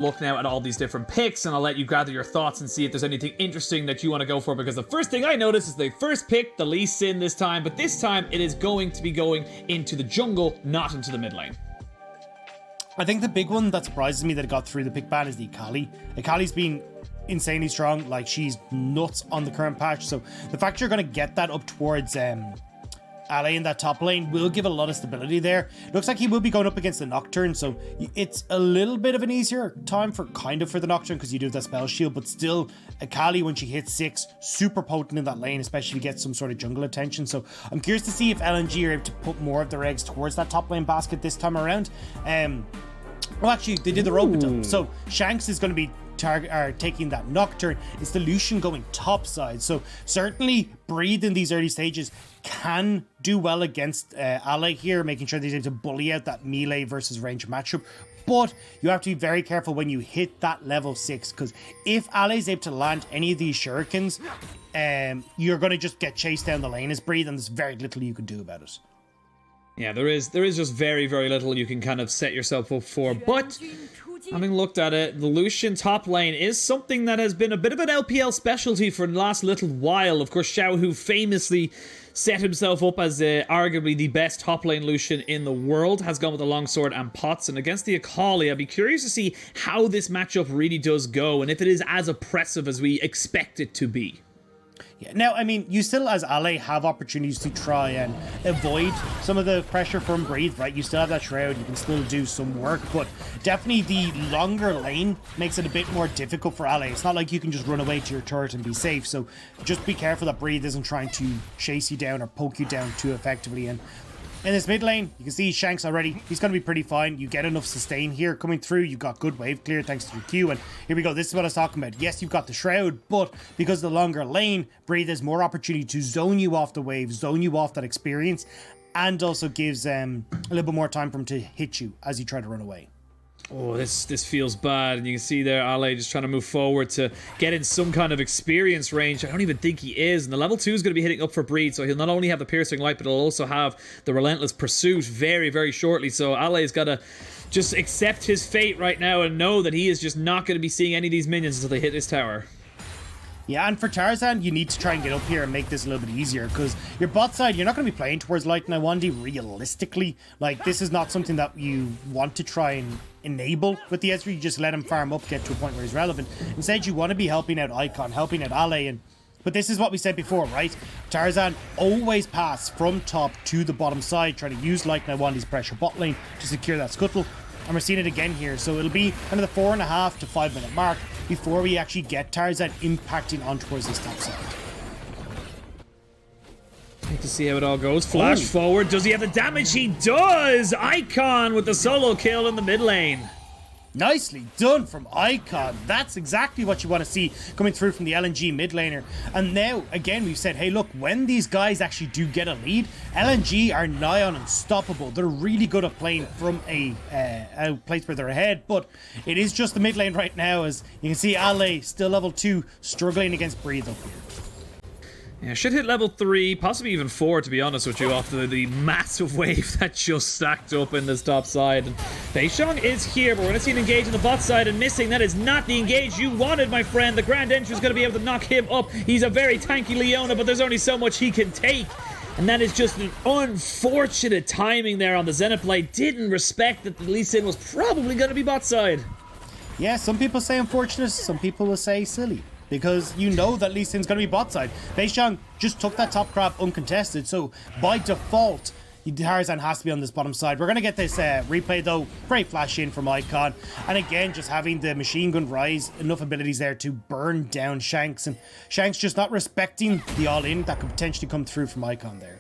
look now at all these different picks, and I'll let you gather your thoughts and see if there's anything interesting that you want to go for, because the first thing I noticed is they first picked the Lee Sin this time, but this time it is going to be going into the jungle, not into the mid lane. I think the big one that surprises me that it got through the pick ban is the Akali. Akali's been insanely strong, like she's nuts on the current patch, so the fact you're going to get that up towards Ali in that top lane will give a lot of stability there. Looks like he will be going up against the Nocturne, so it's a little bit of an easier time for the Nocturne because you do have that spell shield, but still Akali when she hits 6, super potent in that lane, especially if you get some sort of jungle attention. So I'm curious to see if LNG are able to put more of their eggs towards that top lane basket this time around. Well, actually, they did the Robotum, so Shanks is going to be taking that Nocturne. It's the Lucian going topside, so certainly Breathe in these early stages can do well against Ali here, making sure that he's able to bully out that melee versus range matchup. But you have to be very careful when you hit that level 6, because if Ali is able to land any of these shurikens, you're going to just get chased down the lane as Breathe, and there's very little you can do about it. Yeah, there is just very, very little you can kind of set yourself up for, but having looked at it, the Lucian top lane is something that has been a bit of an LPL specialty for the last little while. Of course, Xiao, who famously set himself up as arguably the best top lane Lucian in the world, has gone with the longsword and pots, and against the Akali, I'd be curious to see how this matchup really does go, and if it is as oppressive as we expect it to be. Yeah, now, I mean, you still, as Ali, have opportunities to try and avoid some of the pressure from Breathe, right? You still have that Shroud, you can still do some work, but definitely the longer lane makes it a bit more difficult for Ali. It's not like you can just run away to your turret and be safe, so just be careful that Breathe isn't trying to chase you down or poke you down too effectively. And in this mid lane, you can see Shanks already. He's going to be pretty fine. You get enough sustain here coming through. You've got good wave clear thanks to your Q. And here we go. This is what I was talking about. Yes, you've got the Shroud, but because of the longer lane, Breathe has more opportunity to zone you off the wave, zone you off that experience, and also gives a little bit more time for him to hit you as you try to run away. Oh, this feels bad, and you can see there Ali just trying to move forward to get in some kind of experience range. I don't even think he is, and the level 2 is going to be hitting up for Breed, so he'll not only have the Piercing Light, but he'll also have the Relentless Pursuit very, very shortly, so Ali's got to just accept his fate right now and know that he is just not going to be seeing any of these minions until they hit this tower. Yeah, and for Tarzan, you need to try and get up here and make this a little bit easier, because your bot side, you're not going to be playing towards Light and Iwandi realistically. Like, this is not something that you want to try and enable with the Ezreal. You just let him farm up, get to a point where he's relevant. Instead, you want to be helping out Icon, helping out Ale, but this is what we said before, right? Tarzan always pass from top to the bottom side, trying to use Light and Iwandi's pressure bot lane to secure that scuttle. And we're seeing it again here, so it'll be kind of the 4.5 to 5 minute mark before we actually get Tarzan impacting on towards this top side. Need to see how it all goes. Flash forward. Does he have the damage? He does! Icon with the solo kill in the mid lane. Nicely done from Icon. That's exactly what you want to see coming through from the LNG mid laner. And now, again, we've said, hey, look, when these guys actually do get a lead, LNG are nigh on unstoppable. They're really good at playing from a place where they're ahead, but it is just the mid lane right now, as you can see Ale, still level 2, struggling against Breathe up here. Yeah, should hit level 3, possibly even 4, to be honest with you, after the massive wave that just stacked up in this top side. And Beishong is here, but we're going to see an engage on the bot side, and missing. That is not the engage you wanted, my friend. The Grand Entry is going to be able to knock him up. He's a very tanky Leona, but there's only so much he can take. And that is just an unfortunate timing there on the Zenith play. Didn't respect that the Lee Sin was probably going to be bot side. Yeah, some people say unfortunate, some people will say silly, because you know that Lee Sin's going to be bot side. Beishong just took that top crab uncontested, so by default, Tarzan has to be on this bottom side. We're going to get this replay though. Great flash in from Icon, and again, just having the machine gun rise, enough abilities there to burn down Shanks, and Shanks just not respecting the all-in that could potentially come through from Icon there.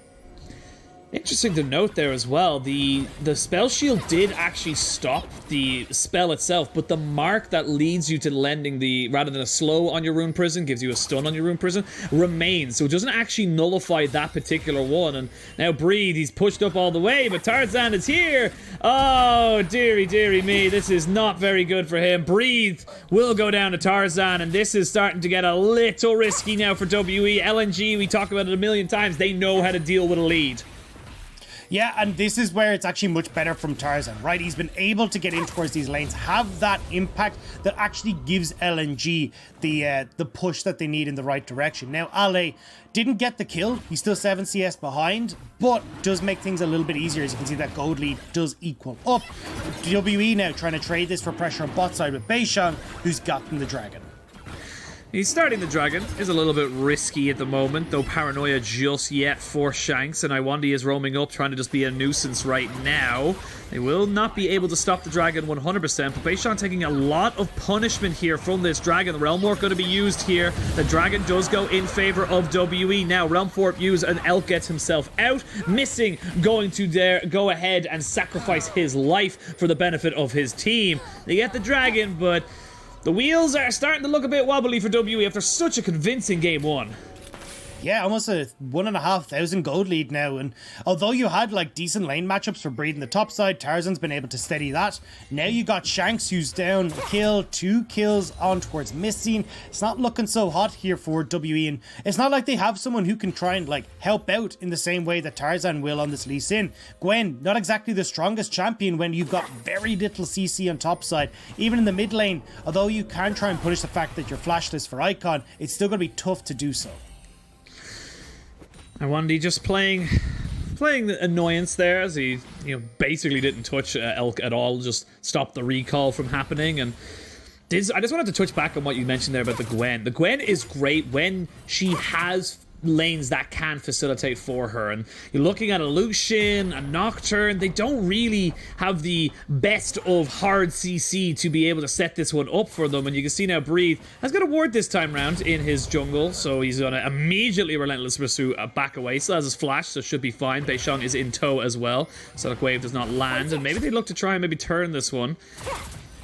Interesting to note there as well, the spell shield did actually stop the spell itself, but the mark that leads you to lending the, rather than a slow on your rune prison, gives you a stun on your rune prison, remains. So it doesn't actually nullify that particular one. And now Breed, he's pushed up all the way, but Tarzan is here. Oh, dearie, dearie me, this is not very good for him. Breathe will go down to Tarzan, and this is starting to get a little risky now for WE. LNG, we talk about it a million times, they know how to deal with a lead. Yeah, and this is where it's actually much better from Tarzan, right? He's been able to get in towards these lanes, have that impact that actually gives LNG the push that they need in the right direction. Now, Ale didn't get the kill. He's still 7 CS behind, but does make things a little bit easier. As you can see, that gold lead does equal up. WE now trying to trade this for pressure on bot side with Beishang, who's gotten the dragon. He's starting the dragon. Is a little bit risky at the moment, though paranoia just yet for Shanks, and Iwandi is roaming up, trying to just be a nuisance right now. They will not be able to stop the dragon 100%, but Beishang taking a lot of punishment here from this dragon. The Realm Warp going to be used here. The dragon does go in favor of WE. Now Realm Warp used, and Elk gets himself out. Missing going to go ahead and sacrifice his life for the benefit of his team. They get the dragon, but the wheels are starting to look a bit wobbly for WE after such a convincing game one. Yeah, almost a 1,500 gold lead now, and although you had like decent lane matchups for breeding the top side, Tarzan's been able to steady that. Now you got Shanks, who's down a kill, 2 kills on towards Missing. It's not looking so hot here for WE, and it's not like they have someone who can try and like help out in the same way that Tarzan will on this Lee Sin. Gwen, not exactly the strongest champion when you've got very little CC on top side. Even in the mid lane, although you can try and punish the fact that you're flashless for Icon, it's still going to be tough to do so. Iwandi just playing the annoyance there, as he basically didn't touch Elk at all, just stopped the recall from happening. And I just wanted to touch back on what you mentioned there about the Gwen. The Gwen is great when she has lanes that can facilitate for her, and you're looking at a Lucian, a Nocturne. They don't really have the best of hard CC to be able to set this one up for them, and you can see now Breathe has got a ward this time round in his jungle, so he's gonna immediately relentless pursue back away. Still has his flash, so should be fine. Beishang is in tow as well, Sonic Wave does not land, and maybe they look to try and maybe turn this one.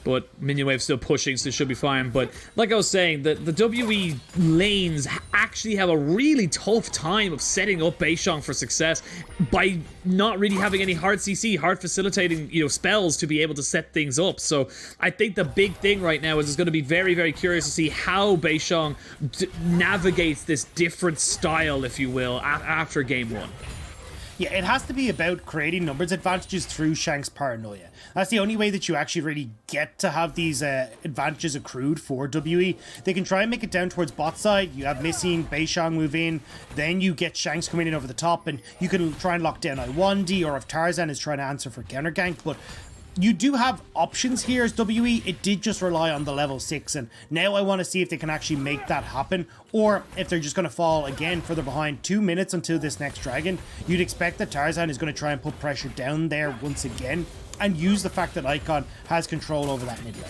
But Minion Wave's still pushing, so it should be fine. But like I was saying, the WE lanes actually have a really tough time of setting up Beishang for success by not really having any hard CC, hard facilitating, spells to be able to set things up. So I think the big thing right now is it's going to be very, very curious to see how Beishang navigates this different style, if you will, after game one. Yeah, it has to be about creating numbers advantages through Shank's paranoia. That's the only way that you actually really get to have these advantages accrued for WE. They can try and make it down towards bot side. You have Missing, Beishang move in, then you get Shanks coming in over the top, and you can try and lock down Iwandi, or if Tarzan is trying to answer for counter gank, but you do have options here as WE. It did just rely on the level 6, and now I want to see if they can actually make that happen, or if they're just going to fall again further behind. 2 minutes until this next dragon. You'd expect that Tarzan is going to try and put pressure down there once again, and use the fact that Icon has control over that mid lane.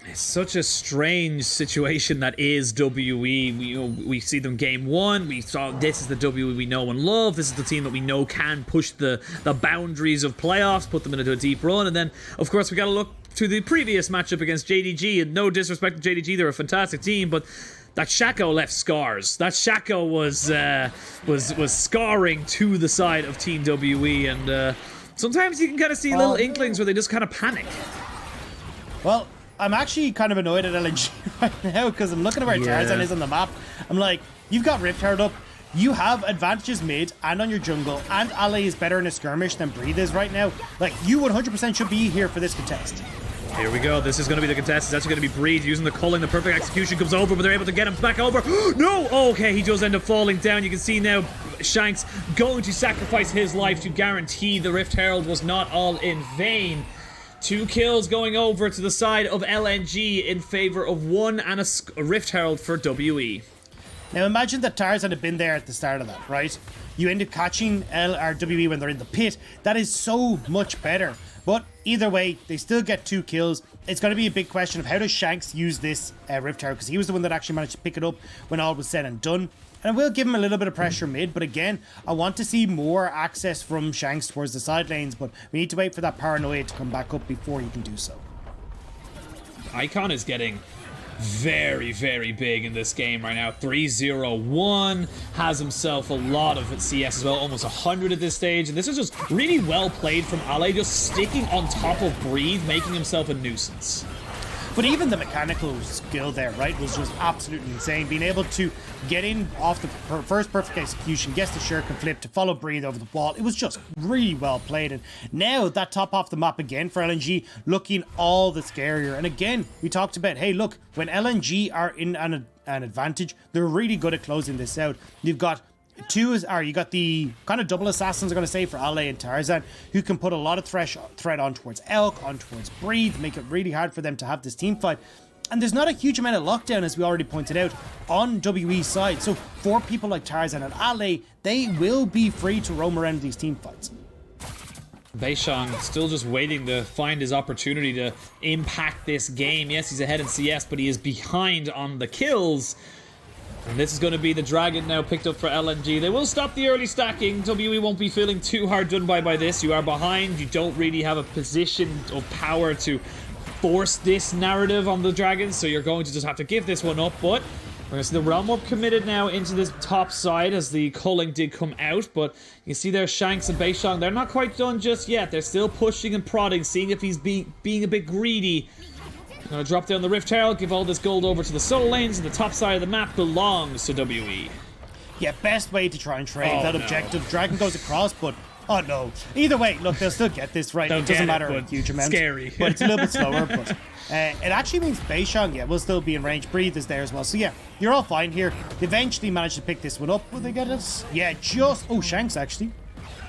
It's such a strange situation that is WE. We see them game one. We saw this is the WE we know and love. This is the team that we know can push the boundaries of playoffs, put them into a deep run. And then, of course, we got to look to the previous matchup against JDG. And no disrespect to JDG, they're a fantastic team, but that Shaco left scars. That Shaco was scarring to the side of Team WE, and sometimes you can kind of see little inklings where they just kind of panic. Well, I'm actually kind of annoyed at LNG right now, because I'm looking at where Tarzan is on the map. I'm like, you've got Rift Herald up, you have advantages mid and on your jungle, and Ale is better in a skirmish than Breathe is right now. Like, you 100% should be here for this contest. Here we go. This is going to be the contest. It's actually going to be Breathe using the culling. The perfect execution comes over, but they're able to get him back over. No! Okay, he does end up falling down. You can see now Shanks going to sacrifice his life to guarantee the Rift Herald was not all in vain. 2 kills going over to the side of LNG in favor of 1 and a Rift Herald for WE. Now imagine that Tarzan had been there at the start of that, right? You end up catching WE when they're in the pit. That is so much better. But either way, they still get 2 kills. It's going to be a big question of how does Shanks use this Rift Herald, because he was the one that actually managed to pick it up when all was said and done. And I will give him a little bit of pressure mid, but again, I want to see more access from Shanks towards the side lanes, but we need to wait for that paranoia to come back up before he can do so. Icon is getting very, very big in this game right now. 3-0-1, has himself a lot of CS as well, almost 100 at this stage, and this is just really well played from Ale, just sticking on top of Breathe, making himself a nuisance. But even the mechanical skill there, right, was just absolutely insane. Being able to get in off the first perfect execution, gets the shuriken flip to follow Breathe over the wall. It was just really well played. And now that top off the map again for LNG, looking all the scarier. And again, we talked about, hey, look, when LNG are in an advantage, they're really good at closing this out. You've got you got the kind of double assassins, I'm going to say, for Ale and Tarzan, who can put a lot of threat on towards Elk, on towards Breathe, make it really hard for them to have this team fight. And there's not a huge amount of lockdown, as we already pointed out, on WE's side. So for people like Tarzan and Ale, they will be free to roam around these team fights. Beishang still just waiting to find his opportunity to impact this game. Yes, he's ahead in CS, but he is behind on the kills. And this is going to be the Dragon now picked up for LNG. They will stop the early stacking. WE won't be feeling too hard done by this. You are behind. You don't really have a position of power to force this narrative on the Dragons, so you're going to just have to give this one up. But we're going to see the Realm Warp committed now into this top side as the culling did come out. But you see there Shanks and Beishang, they're not quite done just yet. They're still pushing and prodding, seeing if he's being a bit greedy. Gonna drop down the Rift Herald, give all this gold over to the soul lanes, and the top side of the map belongs to WE. Yeah, best way to try and trade that objective. Dragon goes across, but oh no. Either way, look, they'll still get this, right? It doesn't matter a huge amount. Scary. But it's a little bit slower, but it actually means Beishang, yeah, will still be in range. Breathe is there as well. So yeah, you're all fine here. They eventually managed to pick this one up. Will they get it? Yeah, just... Oh, Shanks actually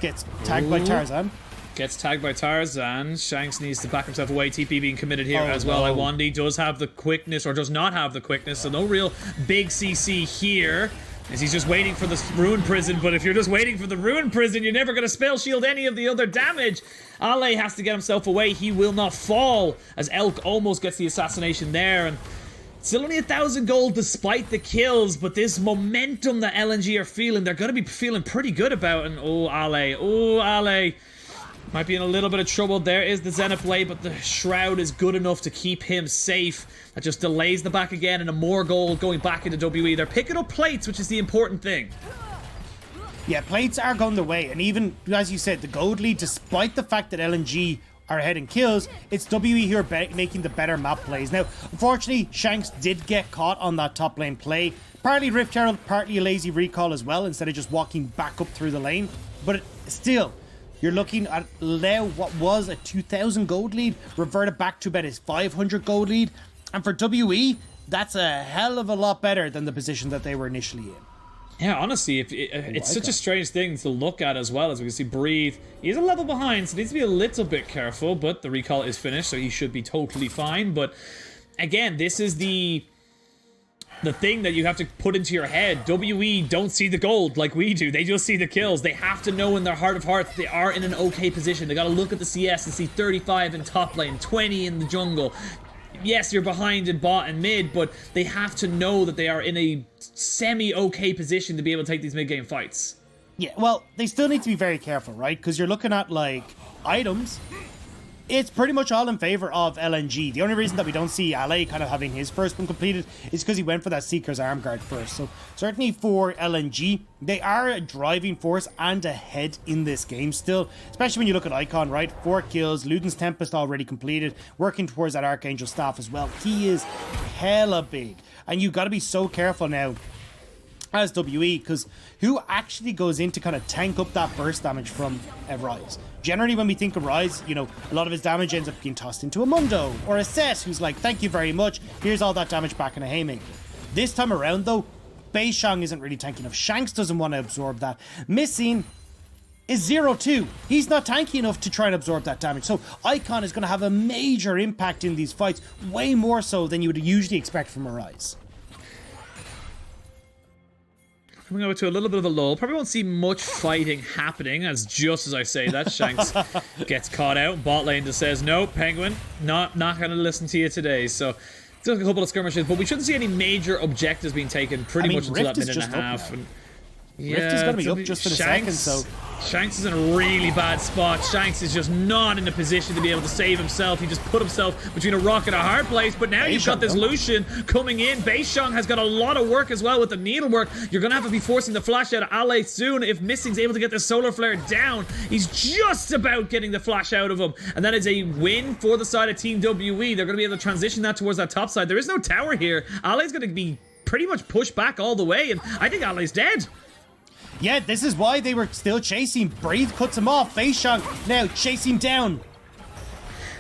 gets tagged by Tarzan. Gets tagged by Tarzan. Shanks needs to back himself away. TP being committed here as well. Iwandi does have the quickness, or does not have the quickness, so no real big CC here, as he's just waiting for the Ruin Prison. But if you're just waiting for the Ruin Prison, you're never going to spell shield any of the other damage. Ale has to get himself away. He will not fall, as Elk almost gets the assassination there. And still only 1,000 gold despite the kills, but this momentum that LNG are feeling, they're going to be feeling pretty good about. And oh, Ale might be in a little bit of trouble. There is the Zenith Blade, but the Shroud is good enough to keep him safe. That just delays the back again, and a more gold going back into WE. They're picking up plates, which is the important thing. Yeah, plates are going their way, and even, as you said, the gold lead, despite the fact that LNG are ahead in kills, it's WE who are making the better map plays. Now, unfortunately, Shanks did get caught on that top lane play. Partly Rift Herald, partly a lazy recall as well, instead of just walking back up through the lane. But still... You're looking at now what was a 2,000 gold lead, reverted back to about his 500 gold lead. And for WE, that's a hell of a lot better than the position that they were initially in. Yeah, honestly, it's such a strange thing to look at as well, as we can see Breathe. He's a level behind, so needs to be a little bit careful, but the recall is finished, so he should be totally fine. But again, this is the thing that you have to put into your head. WE don't see the gold like we do. They just see the kills. They have to know in their heart of hearts they are in an okay position. They got to look at the CS and see 35 in top lane, 20 in the jungle. Yes, you're behind in bot and mid, but they have to know that they are in a semi-okay position to be able to take these mid-game fights. Yeah, well, they still need to be very careful, right? Because you're looking at, like, items. It's pretty much all in favor of LNG. The only reason that we don't see Ale kind of having his first one completed is because he went for that Seeker's Arm Guard first. So certainly for LNG, they are a driving force and ahead in this game still. Especially when you look at Icon, right? 4 kills, Luden's Tempest already completed, working towards that Archangel Staff as well. He is hella big. And you've got to be so careful now as WE, because who actually goes in to kind of tank up that burst damage from Ryze? Generally, when we think of Ryze, you know, a lot of his damage ends up being tossed into a Mundo or a Set, who's like, thank you very much, here's all that damage back in a Haymaker. This time around, though, Beishang isn't really tanky enough. Shanks doesn't want to absorb that. Missing is 0-2. He's not tanky enough to try and absorb that damage. So Icon is going to have a major impact in these fights, way more so than you would usually expect from a Ryze. Coming over to a little bit of a lull. Probably won't see much fighting happening, as just as I say that, Shanks gets caught out. Bot lane just says, no, Penguin, not going to listen to you today. So, still a couple of skirmishes, but we shouldn't see any major objectives being taken pretty much until that minute and a half. And Rift is going to be up just in a second, so... Shanks is in a really bad spot. Shanks is just not in a position to be able to save himself. He just put himself between a rock and a hard place, but now you've got this Lucian coming in. Beishang has got a lot of work as well with the needlework. You're going to have to be forcing the flash out of Ale soon. If Missing's able to get the solar flare down, he's just about getting the flash out of him. And that is a win for the side of Team WE. They're going to be able to transition that towards that top side. There is no tower here. Ale's going to be pretty much pushed back all the way, and I think Ale's dead. Yeah, this is why they were still chasing. Breathe cuts him off. Beishang now chase him down.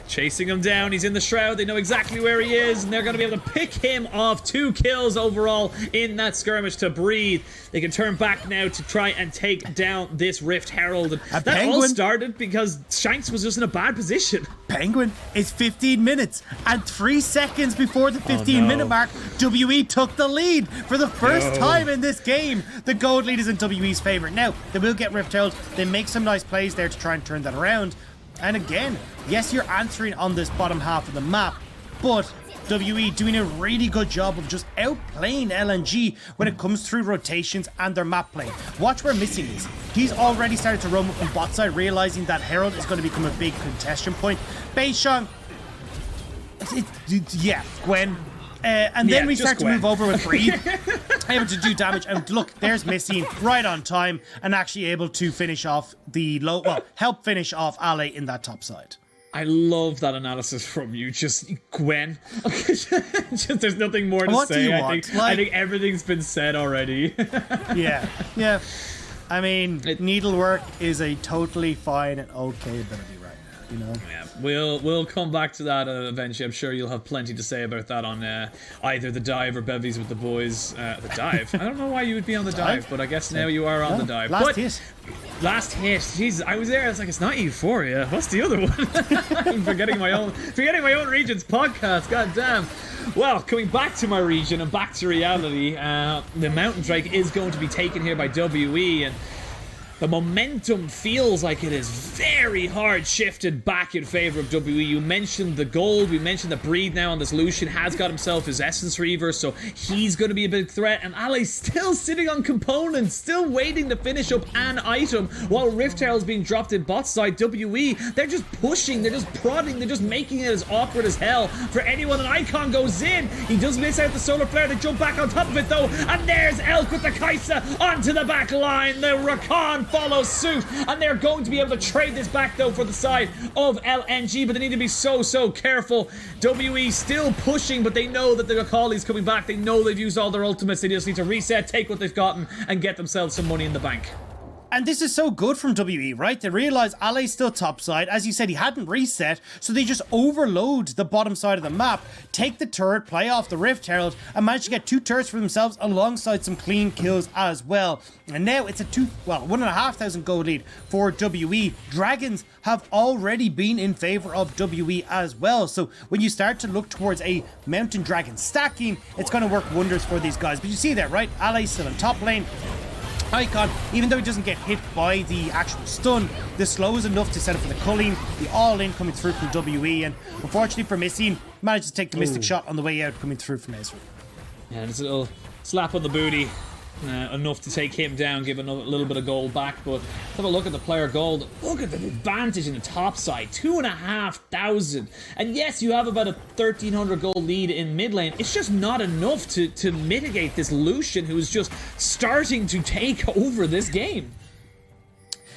Chasing him down. He's in the shroud. They know exactly where he is, and they're going to be able to pick him off. 2 kills overall in that skirmish to Breathe. They can turn back now to try and take down this Rift Herald. And that all started because Shanks was just in a bad position. Penguin, it's 15 minutes and 3 seconds before the 15-minute mark. WE took the lead for the first time in this game. The gold lead is in WE's favor. Now, they will get Rift Herald. They make some nice plays there to try and turn that around. And again, yes, you're answering on this bottom half of the map, but WE doing a really good job of just outplaying LNG when it comes through rotations and their map play. Watch where Missing is. He's already started to roam up from bot side, realizing that Herald is going to become a big contention point. Beishang, yeah, Gwen. And then we start to move over with Breathe, able to do damage. And look, there's Missing right on time and actually able to finish off the low, well, help finish off Ale in that top side. I love that analysis from you. Just Gwen. Just, there's nothing more to say. I think everything's been said already. Yeah. I mean, needlework is a totally fine and okay ability right now, you know? Yeah, we'll come back to that eventually. I'm sure you'll have plenty to say about that on either the dive or bevies with the boys. The dive. I don't know why you would be on the dive, but I guess now you are on the dive. Last hit. Jesus, I was there. I was like, it's not Euphoria. What's the other one? I'm forgetting my own region's podcast. God damn. Well, coming back to my region and back to reality, the Mountain Drake is going to be taken here by WE, and the momentum feels like it is very hard shifted back in favor of WE. You mentioned the gold. We mentioned that Breathe now on this Lucian has got himself his Essence Reaver, so he's going to be a big threat. And Ali's still sitting on components, still waiting to finish up an item while Rift Herald's being dropped in bot side. WE, they're just pushing, they're just prodding, they're just making it as awkward as hell for anyone. An Icon goes in. He does miss out the solar flare. They jump back on top of it though. And there's Elk with the Kaisa onto the back line. The Rakan follows suit, and they're going to be able to trade this back though for the side of LNG, but they need to be so careful. WE still pushing, but they know that the Akali's coming back. They know they've used all their ultimates. They just need to reset, take what they've gotten, and get themselves some money in the bank. And this is so good from WE, right? They realize Ale's still topside. As you said, he hadn't reset, so they just overload the bottom side of the map, take the turret, play off the Rift Herald, and manage to get 2 turrets for themselves alongside some clean kills as well. And now it's a 1,500 gold lead for WE. Dragons have already been in favor of WE as well. So when you start to look towards a Mountain Dragon stacking, it's going to work wonders for these guys. But you see that, right? Ale's still in top lane. Icon, even though he doesn't get hit by the actual stun, the slow is enough to set up for the culling, the all-in coming through from WE, and unfortunately for Missing, managed to take the Mystic shot on the way out coming through from Ezreal. Yeah, it's a little slap on the booty. Enough to take him down, give a little bit of gold back, but have a look at the player gold. Look at the advantage in the top side, 2,500. And yes, you have about a 1,300 gold lead in mid lane. It's just not enough to mitigate this Lucian who is just starting to take over this game.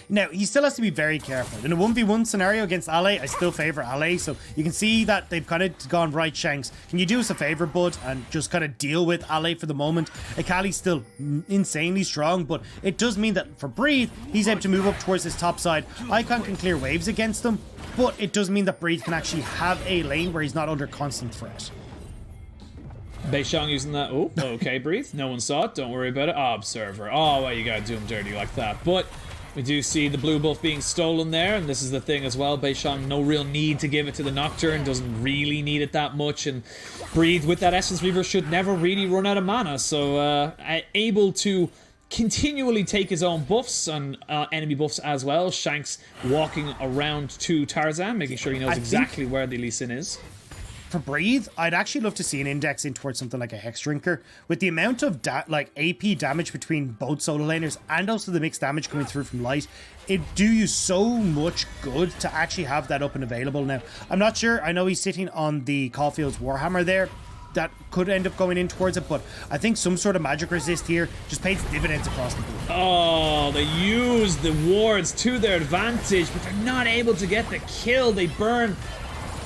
Now, he still has to be very careful. In a 1v1 scenario against Ale, I still favor Ale, so you can see that they've kind of gone right, Shanks. Can you do us a favor, bud, and just kind of deal with Ale for the moment? Akali's still insanely strong, but it does mean that for Breathe, he's able to move up towards his top side. Icon can clear waves against them, but it does mean that Breathe can actually have a lane where he's not under constant threat. Beishang using that. Oh, okay, Breathe. No one saw it. Don't worry about it. Observer. Oh, why you gotta do him dirty like that? But we do see the blue buff being stolen there, and this is the thing as well. Beishang, no real need to give it to the Nocturne, doesn't really need it that much, and Breathe with that Essence Reaver should never really run out of mana, so able to continually take his own buffs and enemy buffs as well. Shanks walking around to Tarzan, making sure he knows exactly where the Lee Sin is. for Breathe, I'd actually love to see an index in towards something like a Hex Drinker. With the amount of like AP damage between both solo laners and also the mixed damage coming through from Light, it do you so much good to actually have that up and available now. I'm not sure. I know he's sitting on the Caulfield's Warhammer there. That could end up going in towards it, but I think some sort of magic resist here just pays dividends across the board. Oh, they use the wards to their advantage, but they're not able to get the kill. They burn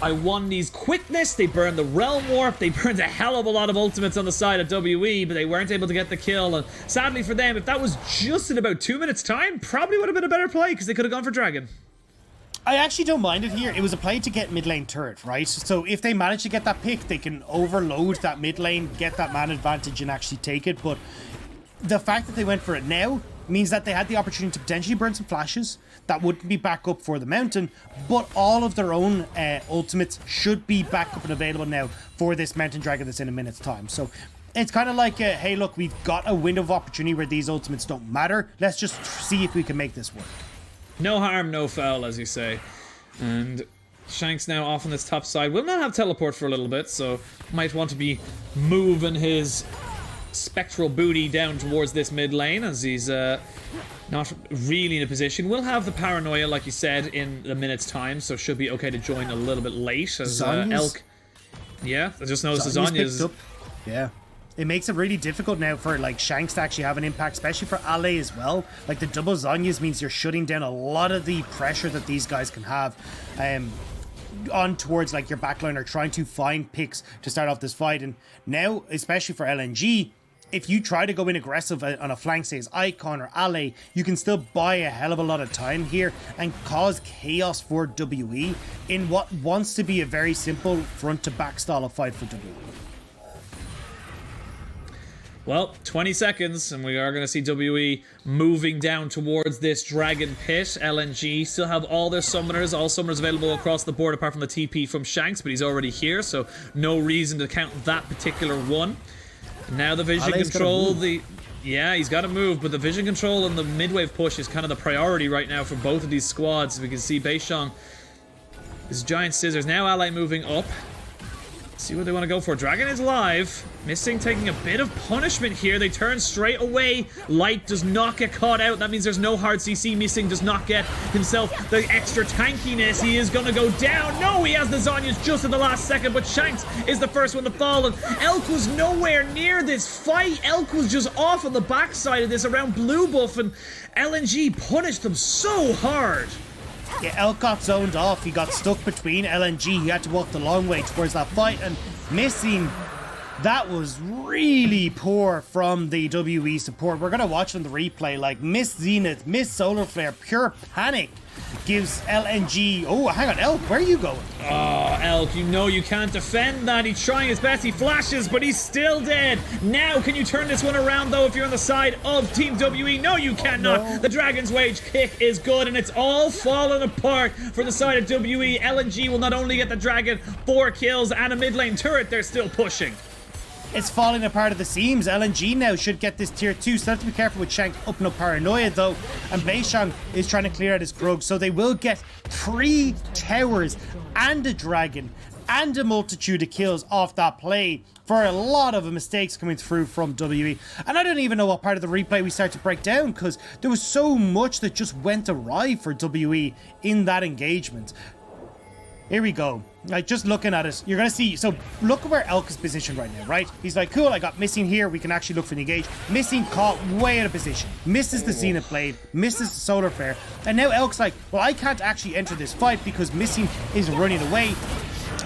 I won these quickness, they burned the Realm Warp, they burned a hell of a lot of ultimates on the side of WE, but they weren't able to get the kill, and sadly for them, if that was just in about 2 minutes time, probably would have been a better play, because they could have gone for Dragon. I actually don't mind it here. It was a play to get mid lane turret, right? So if they manage to get that pick, they can overload that mid lane, get that man advantage, and actually take it. But the fact that they went for it now means that they had the opportunity to potentially burn some flashes that wouldn't be back up for the mountain, but all of their own ultimates should be back up and available now for this mountain dragon that's in a minute's time. So it's kind of like, hey, look, we've got a window of opportunity where these ultimates don't matter. Let's just see if we can make this work. No harm, no foul, as you say. And Shanks now off on this top side. Will not have teleport for a little bit, so might want to be moving his spectral booty down towards this mid lane, as he's not really in a position. Will have the paranoia, like you said, in a minute's time, so should be okay to join a little bit late. As Elk... Yeah, I just noticed Zanya's... Yeah. It makes it really difficult now for like Shanks to actually have an impact, especially for Ale as well. Like the double Zanyas means you're shutting down a lot of the pressure that these guys can have on towards like your backline, or trying to find picks to start off this fight. And now, especially for LNG, if you try to go in aggressive on a flank, say as Icon or Ale, you can still buy a hell of a lot of time here and cause chaos for WE in what wants to be a very simple front to back style of fight for WE. Well, 20 seconds, and we are going to see WE moving down towards this Dragon Pit. LNG still have all their summoners, all summoners available across the board apart from the TP from Shanks, but he's already here, so no reason to count that particular one. Now the vision control, yeah, he's got to move, but the vision control and the mid-wave push is kind of the priority right now for both of these squads. We can see Beishang, his giant scissors. Now Ally moving up. See what they want to go for. Dragon is live. Missing taking a bit of punishment here. They turn straight away. Light does not get caught out. That means there's no hard CC. Missing does not get himself the extra tankiness. He is going to go down. No, he has the Zanyas just at the last second, but Shanks is the first one to fall. And Elk was nowhere near this fight. Elk was just off on the backside of this around blue buff, and LNG punished them so hard. Yeah, Elk got zoned off. He got stuck between LNG. He had to walk the long way towards that fight, and Missing, that was really poor from the WE support. We're going to watch on the replay, like Miss Zenith, Miss Solar Flare, pure panic gives LNG... Oh, hang on, Elk, where are you going? Oh, Elk, you know you can't defend that. He's trying his best. He flashes, but he's still dead. Now, can you turn this one around, though, if you're on the side of Team WE? No, you cannot. No. The Dragon's Wage kick is good, and it's all falling apart for the side of WE. LNG will not only get the Dragon 4 kills and a mid lane turret, they're still pushing. It's falling apart at the seams. LNG now should get this tier 2. Still have to be careful with Shank up no paranoia though. And Beishang is trying to clear out his grog. So they will get 3 towers and a dragon and a multitude of kills off that play for a lot of mistakes coming through from WE. And I don't even know what part of the replay we start to break down, because there was so much that just went awry for WE in that engagement. Here we go. Like, just looking at it, you're going to see... So, look at where Elk is positioned right now, right? He's like, cool, I got Missing here. We can actually look for the engage. Missing caught way out of position. Misses the Zenith Blade. Misses the Solar Flare. And now Elk's like, well, I can't actually enter this fight because Missing is running away.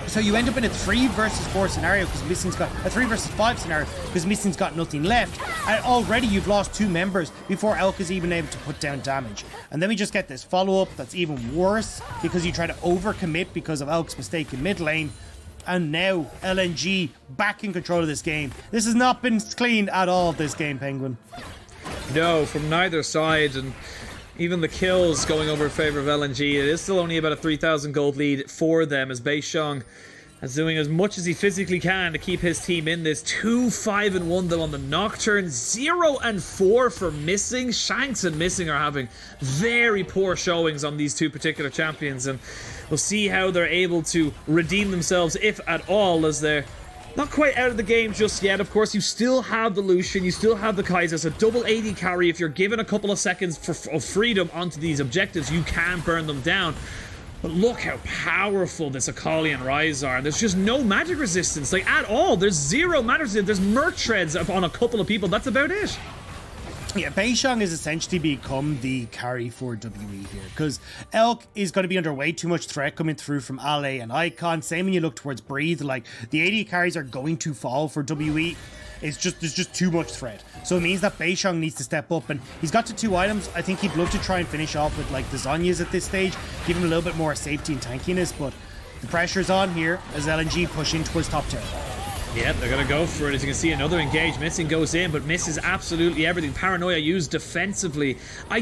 So you end up in a 3 versus 4 scenario because Missing's got... A 3 versus 5 scenario because Missing's got nothing left. And already you've lost 2 members before Elk is even able to put down damage. And then we just get this follow-up that's even worse because you try to overcommit because of Elk's mistake in mid lane. And now LNG back in control of this game. This has not been clean at all, this game, Penguin. No, from neither side, and even the kills going over in favor of LNG. It is still only about a 3,000 gold lead for them, as Beishang Is doing as much as he physically can to keep his team in this. 2-5-1 though on the Nocturne. 0-4 for Missing. Shanks and Missing are having very poor showings on these two particular champions, and we'll see how they're able to redeem themselves, if at all, as they're not quite out of the game just yet. Of course, you still have the Lucian, you still have the Kaiser. It's a double AD carry. If you're given a couple of seconds of freedom onto these objectives, you can burn them down. But look how powerful this Akali and Ryze are. There's just no magic resistance, like, at all. There's zero magic resistance. There's merc treads on a couple of people. That's about it. Yeah, Beishang has essentially become the carry for WE here, because Elk is going to be under way too much threat coming through from Ale and Icon. Same when you look towards Breathe. Like, the AD carries are going to fall for WE. There's just too much threat. So it means that Beishang needs to step up, and he's got to 2 items. I think he'd love to try and finish off with like the Zhonya's at this stage, give him a little bit more safety and tankiness, but the pressure's on here as LNG push in towards top 10. Yep, they're going to go for it. As you can see, another engage. Missing goes in, but misses absolutely everything. Paranoia used defensively. I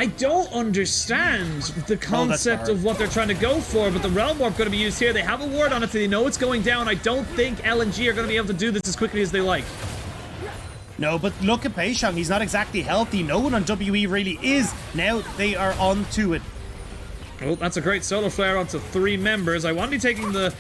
don't understand the concept of what they're trying to go for, but the Realm Warp going to be used here. They have a ward on it, so they know it's going down. I don't think LNG are going to be able to do this as quickly as they like. No, but look at Beishang. He's not exactly healthy. No one on WE really is. Now they are on to it. Oh, that's a great solar flare onto 3 members. I want to be taking the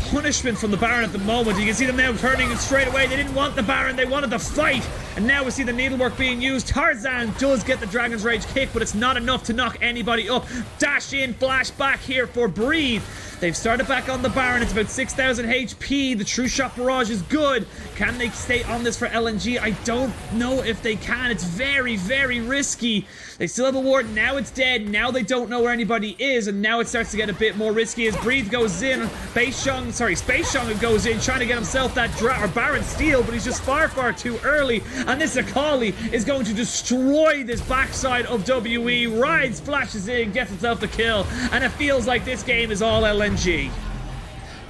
punishment from the Baron at the moment. You can see them now turning it straight away. They didn't want the Baron, they wanted the fight. And now we see the needlework being used. Tarzan does get the Dragon's Rage kick, but it's not enough to knock anybody up. Dash in, flash back here for Breathe. They've started back on the Baron. It's about 6,000 HP. The True Shot Barrage is good. Can they stay on this for LNG? I don't know if they can. It's very, very risky. They still have a ward. Now it's dead. Now they don't know where anybody is, and now it starts to get a bit more risky as Breathe goes in. Space Shang goes in, trying to get himself that Baron steal, but he's just far, far too early. And this Akali is going to destroy this backside of WE. Rides, flashes in, gets himself the kill, and it feels like this game is all LNG.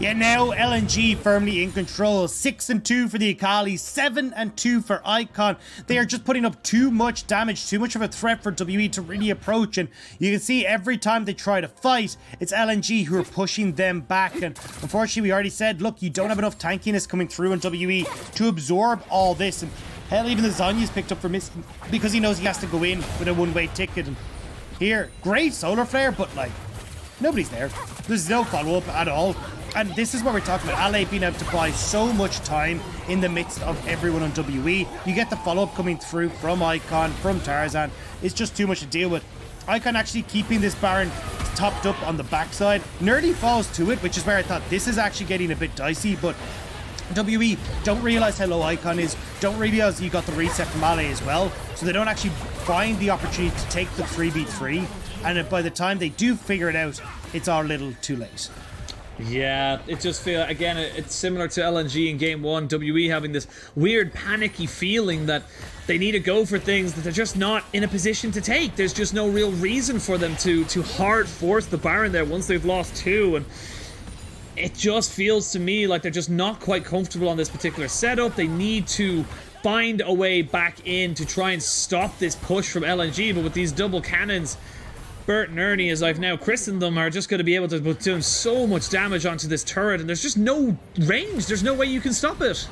Yeah, now LNG firmly in control. 6-2 for the Akali, 7-2 for Icon. They are just putting up too much damage, too much of a threat for WE to really approach. And you can see every time they try to fight, it's LNG who are pushing them back. And unfortunately, we already said, look, you don't have enough tankiness coming through on WE to absorb all this. And hell, even the Zhonya's picked up for Missing because he knows he has to go in with a one-way ticket. And here, great solar flare, but like, nobody's there. There's no follow-up at all. And this is what we're talking about. Ale being able to buy so much time in the midst of everyone on WE. You get the follow-up coming through from Icon, from Tarzan. It's just too much to deal with. Icon actually keeping this Baron topped up on the backside. Nearly falls to it, which is where I thought this is actually getting a bit dicey. But WE don't realize how low Icon is. Don't realize you got the reset from Ale as well. So they don't actually find the opportunity to take the 3v3. And by the time they do figure it out, it's all a little too late. Yeah, it just feels, again, it's similar to LNG in Game 1, WE having this weird panicky feeling that they need to go for things that they're just not in a position to take. There's just no real reason for them to hard force the Baron there once they've lost 2, and it just feels to me like they're just not quite comfortable on this particular setup. They need to find a way back in to try and stop this push from LNG, but with these double cannons, Bert and Ernie, as I've now christened them, are just going to be able to put doing so much damage onto this turret, and there's just no range. There's no way you can stop it.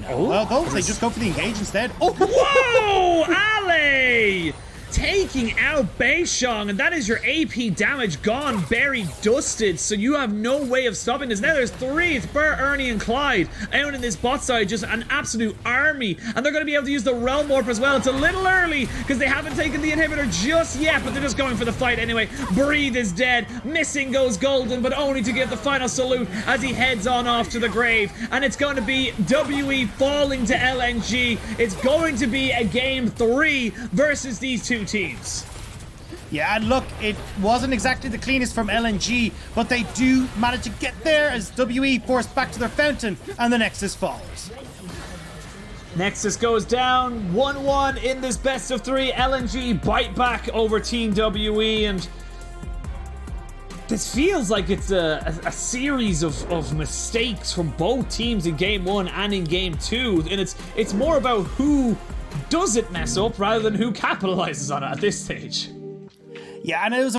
Oh, well, they just go for the engage instead. Oh, whoa! Ale! Taking out Beishang, and that is your AP damage gone, buried, dusted, so you have no way of stopping this. Now there's 3, it's Bert, Ernie, and Clyde out in this bot side, just an absolute army, and they're going to be able to use the Realm Warp as well. It's a little early, because they haven't taken the inhibitor just yet, but they're just going for the fight anyway. Breathe is dead, Missing goes golden, but only to give the final salute as he heads on off to the grave, and it's going to be WE falling to LNG. It's going to be a Game 3 versus these two teams. Yeah, and look, it wasn't exactly the cleanest from LNG, but they do manage to get there as WE forced back to their fountain, and the Nexus falls. Nexus goes down 1-1 in this best of 3. LNG bite back over Team WE, and this feels like it's a series of mistakes from both teams in Game 1 and in Game 2, and it's more about who does it mess up rather than who capitalizes on it at this stage. Yeah, and it was